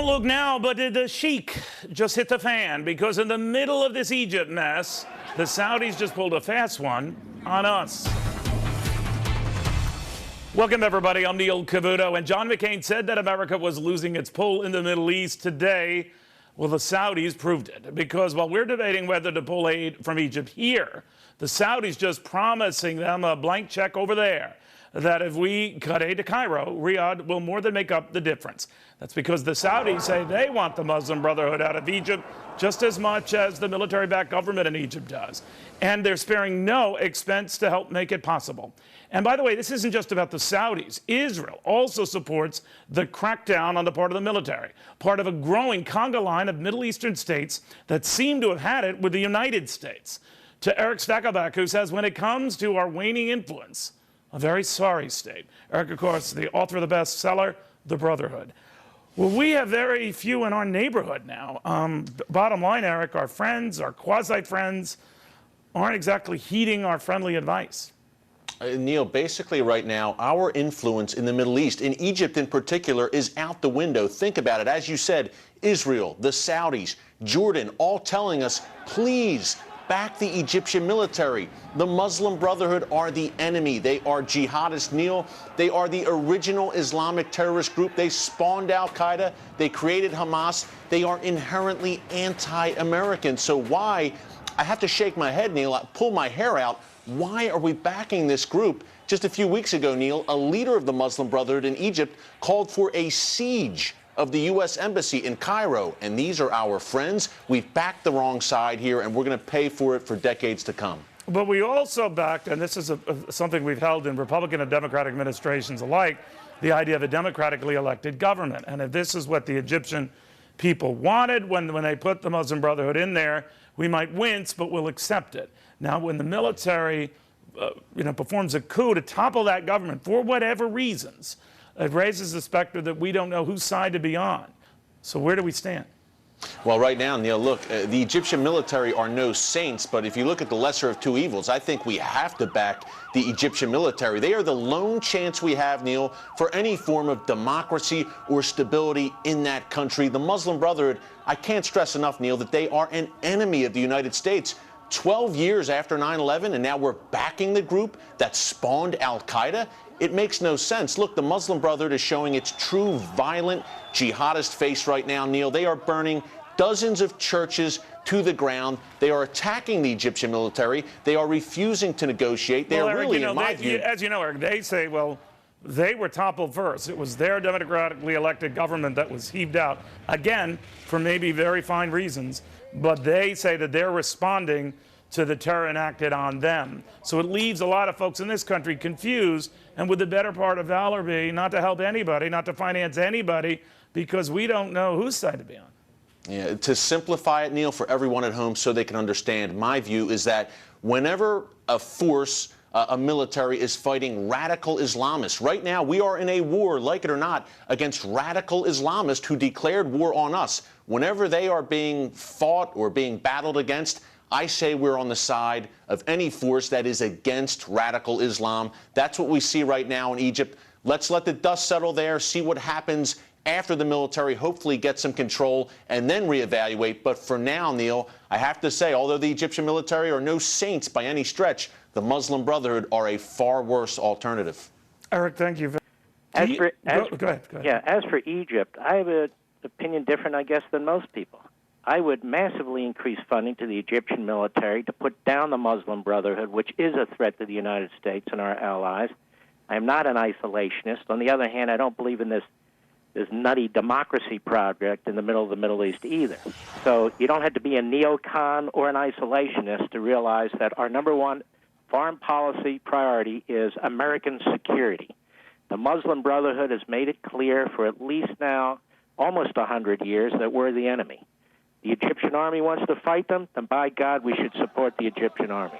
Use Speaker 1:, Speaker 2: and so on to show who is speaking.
Speaker 1: look now, but did the sheik just hit the fan? Because in the middle of this Egypt mess, the Saudis just pulled a fast one on us. Welcome, everybody. I'm Neil Cavuto. And John McCain said that America was losing its pull in the Middle East today. Well, the Saudis proved it, because while we're debating whether to pull aid from Egypt here, the Saudis just promising them a blank check over there, that if we cut aid to Cairo, Riyadh will more than make up the difference. That's because the Saudis say they want the Muslim Brotherhood out of Egypt just as much as the military-backed government in Egypt does. And they're sparing no expense to help make it possible. And by the way, this isn't just about the Saudis. Israel also supports the crackdown on the part of the military, part of a growing conga line of Middle Eastern states that seem to have had it with the United States. To Erick Stakelbeck, who says when it comes to our waning influence, a very sorry state. Erick, of course, the author of the bestseller, The Brotherhood. Well, we have very few in our neighborhood now. Bottom line, Erick, our friends, our quasi-friends, aren't exactly heeding our friendly advice.
Speaker 2: Neil, basically right now, our influence in the Middle East, in Egypt in particular, is out the window. Think about it. As you said, Israel, the Saudis, Jordan, all telling us, please, back the Egyptian military. The Muslim Brotherhood are the enemy. They are jihadists, Neil. They are the original Islamic terrorist group. They spawned al-Qaeda. They created Hamas. They are inherently anti-American. So why, I have to shake my head, Neil, pull my hair out, why are we backing this group? Just a few weeks ago, Neil, a leader of the Muslim Brotherhood in Egypt called for a siege of the U.S. Embassy in Cairo. And these are our friends. We've backed the wrong side here, and we're going to pay for it for decades to come.
Speaker 1: But we also backed, and this is something we've held in Republican and Democratic administrations alike, the idea of a democratically elected government. And if this is what the Egyptian people wanted when they put the Muslim Brotherhood in there, we might wince, but we'll accept it. Now, when the military performs a coup to topple that government for whatever reasons, it raises the specter that we don't know whose side to be on. So where do we stand?
Speaker 2: Well, right now, Neil, look, the Egyptian military are no saints, but if you look at the lesser of two evils, I think we have to back the Egyptian military. They are the lone chance we have, Neil, for any form of democracy or stability in that country. The Muslim Brotherhood, I can't stress enough, Neil, that they are an enemy of the United States. 12 years after 9/11, and now we're backing the group that spawned al-Qaeda? It makes no sense. Look, the Muslim Brotherhood is showing its true violent jihadist face right now, Neil. They are burning dozens of churches to the ground. They are attacking the Egyptian military. They are refusing to negotiate. They are
Speaker 1: Erick,
Speaker 2: really, in my view...
Speaker 1: As you know, Erick, they say, well, they were toppled first. It was their democratically elected government that was heaved out, again, for maybe very fine reasons. But they say that they're responding to the terror enacted on them. So it leaves a lot of folks in this country confused, and would the better part of valor be not to help anybody, not to finance anybody, because we don't know whose side to be on.
Speaker 2: Yeah, to simplify it, Neil, for everyone at home so they can understand, my view is that whenever a force, a military, is fighting radical Islamists, right now we are in a war, like it or not, against radical Islamists who declared war on us. Whenever they are being fought or being battled against, I say we're on the side of any force that is against radical Islam. That's what we see right now in Egypt. Let's let the dust settle there, see what happens after the military hopefully gets some control, and then reevaluate. But for now, Neil, I have to say, although the Egyptian military are no saints by any stretch, the Muslim Brotherhood are a far worse alternative.
Speaker 1: Erick, thank you.
Speaker 3: Go ahead.
Speaker 1: Yeah,
Speaker 3: as for Egypt, I have an opinion different, I guess, than most people. I would massively increase funding to the Egyptian military to put down the Muslim Brotherhood, which is a threat to the United States and our allies. I am not an isolationist. On the other hand, I don't believe in this nutty democracy project in the middle of the Middle East either. So you don't have to be a neocon or an isolationist to realize that our number one foreign policy priority is American security. The Muslim Brotherhood has made it clear for at least now almost 100 years that we're the enemy. The Egyptian army wants to fight them, then by God, we should support the Egyptian army.